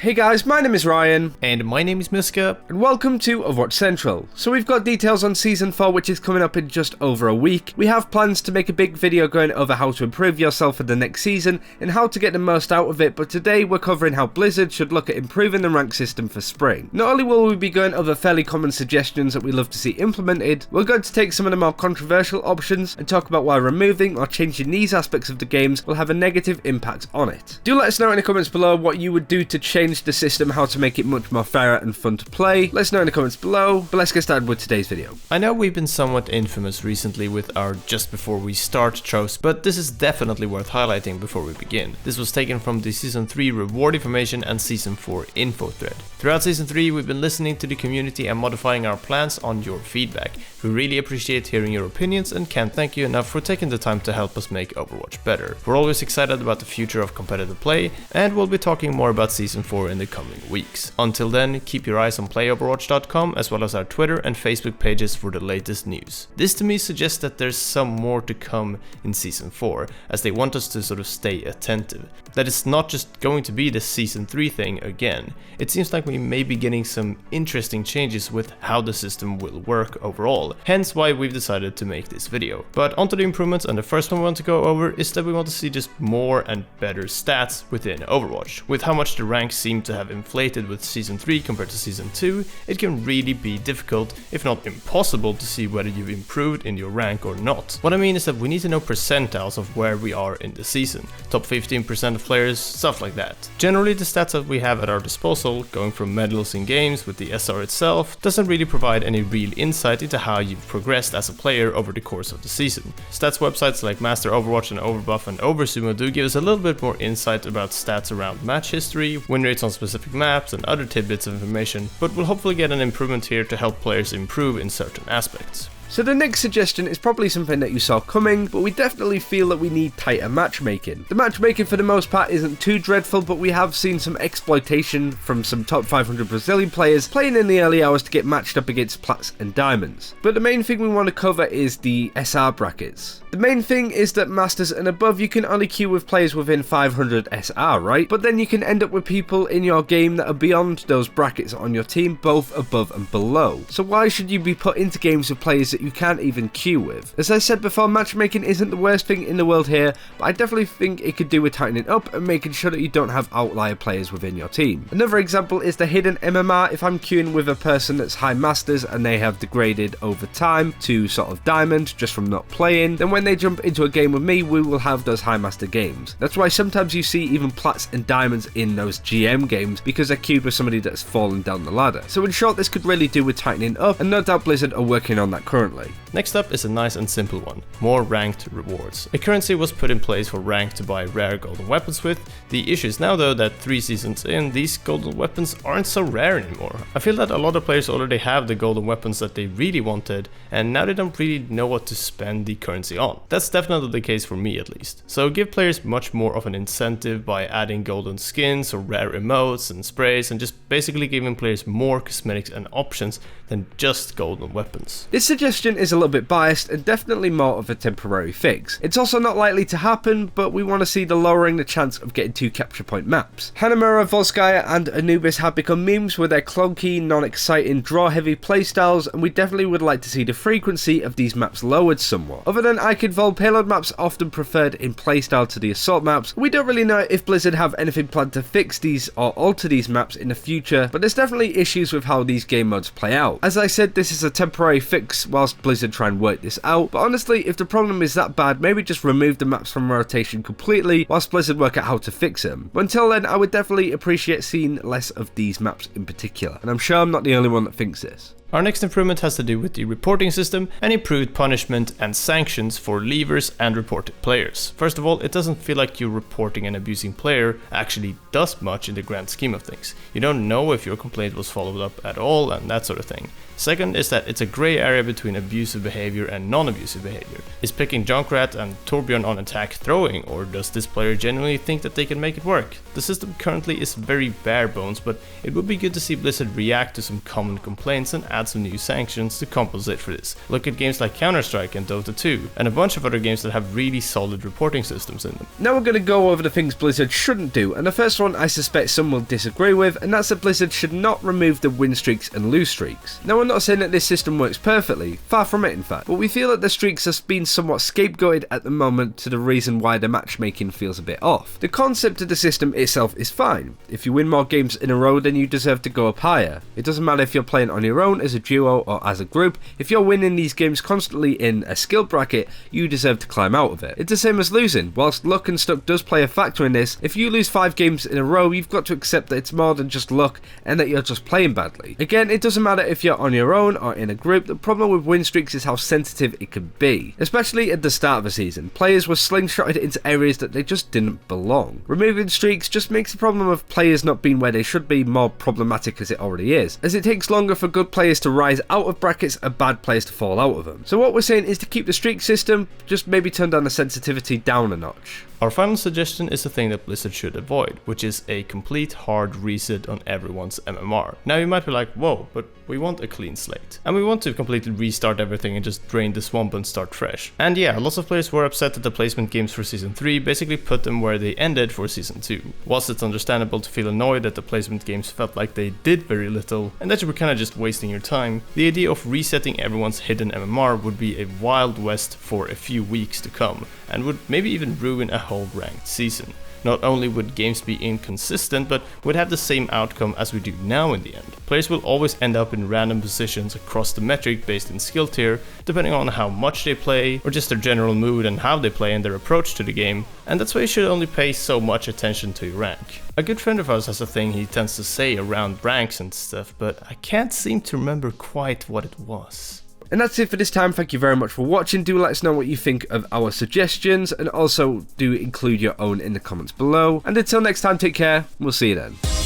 Hey guys, my name is Ryan. And my name is Miska. And welcome to Overwatch Central. So we've got details on Season 4 which is coming up in just over a week. We have plans to make a big video going over how to improve yourself for the next season and how to get the most out of it, but today we're covering how Blizzard should look at improving the rank system for spring. Not only will we be going over fairly common suggestions that we love to see implemented, we're going to take some of the more controversial options and talk about why removing or changing these aspects of the games will have a negative impact on it. Do let us know in the comments below what you would do to change the system, how to make it much more fairer and fun to play. Let us know in the comments below, but let's get started with today's video. I know we've been somewhat infamous recently with our just before we start tropes, but this is definitely worth highlighting before we begin. This was taken from the Season 3 reward information and Season 4 info thread. Throughout Season 3 we've been listening to the community and modifying our plans on your feedback. We really appreciate hearing your opinions and can't thank you enough for taking the time to help us make Overwatch better. We're always excited about the future of competitive play, and we'll be talking more about Season 4 in the coming weeks. Until then, keep your eyes on playoverwatch.com as well as our Twitter and Facebook pages for the latest news. This to me suggests that there's some more to come in Season 4, as they want us to sort of stay attentive. That it's not just going to be the Season 3 thing again. It seems like we may be getting some interesting changes with how the system will work overall, hence why we've decided to make this video. But onto the improvements, and the first one we want to go over is that we want to see just more and better stats within Overwatch. With how much the ranks seem to have inflated with Season 3 compared to Season 2, it can really be difficult, if not impossible, to see whether you've improved in your rank or not. What I mean is that we need to know percentiles of where we are in the season, top 15% of players, stuff like that. Generally the stats that we have at our disposal, going from medals in games with the SR itself, doesn't really provide any real insight into how you've progressed as a player over the course of the season. Stats websites like Master Overwatch and Overbuff and Oversumo do give us a little bit more insight about stats around match history, win rates on specific maps and other tidbits of information, but we'll hopefully get an improvement here to help players improve in certain aspects. So the next suggestion is probably something that you saw coming, but we definitely feel that we need tighter matchmaking. The matchmaking for the most part isn't too dreadful, but we have seen some exploitation from some top 500 Brazilian players playing in the early hours to get matched up against Plats and Diamonds. But the main thing we want to cover is the SR brackets. The main thing is that Masters and above you can only queue with players within 500 SR, right? But then you can end up with people in your game that are beyond those brackets on your team, both above and below. So why should you be put into games with players that you can't even queue with? As I said before, matchmaking isn't the worst thing in the world here, but I definitely think it could do with tightening up and making sure that you don't have outlier players within your team. Another example is the hidden MMR. If I'm queuing with a person that's high Masters and they have degraded over time to sort of Diamond just from not playing, then when they jump into a game with me, we will have those high Master games. That's why sometimes you see even Plats and Diamonds in those GM games, because they're queued with somebody that's fallen down the ladder. So in short, this could really do with tightening up, and no doubt Blizzard are working on that currently. Next up is a nice and simple one, more ranked rewards. A currency was put in place for rank to buy rare golden weapons with. The issue is now though that 3 seasons in, these golden weapons aren't so rare anymore. I feel that a lot of players already have the golden weapons that they really wanted, and now they don't really know what to spend the currency on. That's definitely the case for me at least. So give players much more of an incentive by adding golden skins or rare emotes and sprays, and just basically giving players more cosmetics and options than just golden weapons. This suggestion is a little bit biased and definitely more of a temporary fix. It's also not likely to happen, but we want to see the lowering the chance of getting 2 capture point maps. Hanamura, Volskaya and Anubis have become memes with their clunky, non-exciting, draw-heavy playstyles, and we definitely would like to see the frequency of these maps lowered somewhat. Other than Icon Vol, payload maps are often preferred in playstyle to the assault maps. We don't really know if Blizzard have anything planned to fix these or alter these maps in the future, but there's definitely issues with how these game modes play out. As I said, this is a temporary fix whilst Blizzard try and work this out, but honestly, if the problem is that bad, maybe just remove the maps from rotation completely whilst Blizzard work out how to fix them. But until then, I would definitely appreciate seeing less of these maps in particular, and I'm sure I'm not the only one that thinks this. Our next improvement has to do with the reporting system and improved punishment and sanctions for leavers and reported players. First of all, it doesn't feel like you reporting an abusing player actually does much in the grand scheme of things. You don't know if your complaint was followed up at all and that sort of thing. Second is that it's a grey area between abusive behavior and non-abusive behavior. Is picking Junkrat and Torbjorn on attack throwing, or does this player genuinely think that they can make it work? The system currently is very bare bones, but it would be good to see Blizzard react to some common complaints and add add some new sanctions to compensate for this. Look at games like Counter-Strike and Dota 2, and a bunch of other games that have really solid reporting systems in them. Now we're going to go over the things Blizzard shouldn't do, and the first one I suspect some will disagree with, and that's that Blizzard should not remove the win streaks and lose streaks. Now we're not saying that this system works perfectly, far from it in fact, but we feel that the streaks have been somewhat scapegoated at the moment to the reason why the matchmaking feels a bit off. The concept of the system itself is fine. If you win more games in a row, then you deserve to go up higher. It doesn't matter if you're playing on your own, as a duo, or as a group. If you're winning these games constantly in a skill bracket, you deserve to climb out of it. It's the same as losing. Whilst luck and stuff does play a factor in this, if you lose 5 games in a row, you've got to accept that it's more than just luck and that you're just playing badly. Again, it doesn't matter if you're on your own or in a group. The problem with win streaks is how sensitive it can be. Especially at the start of a season, players were slingshotted into areas that they just didn't belong. Removing streaks just makes the problem of players not being where they should be more problematic as it already is, as it takes longer for good players to rise out of brackets and bad players to fall out of them. So what we're saying is to keep the streak system, just maybe turn down the sensitivity down a notch. Our final suggestion is the thing that Blizzard should avoid, which is a complete hard reset on everyone's MMR. Now you might be like, whoa, but we want a clean slate. And we want to completely restart everything and just drain the swamp and start fresh. And yeah, lots of players were upset that the placement games for Season 3 basically put them where they ended for Season 2. Whilst it's understandable to feel annoyed that the placement games felt like they did very little, and that you were kinda just wasting your time, the idea of resetting everyone's hidden MMR would be a wild west for a few weeks to come, and would maybe even ruin a whole ranked season. Not only would games be inconsistent, but would have the same outcome as we do now in the end. Players will always end up in random positions across the metric based in skill tier, depending on how much they play, or just their general mood and how they play and their approach to the game, and that's why you should only pay so much attention to your rank. A good friend of ours has a thing he tends to say around ranks and stuff, but I can't seem to remember quite what it was. And that's it for this time. Thank you very much for watching. Do let us know what you think of our suggestions, and also do include your own in the comments below. And until next time, take care. We'll see you then.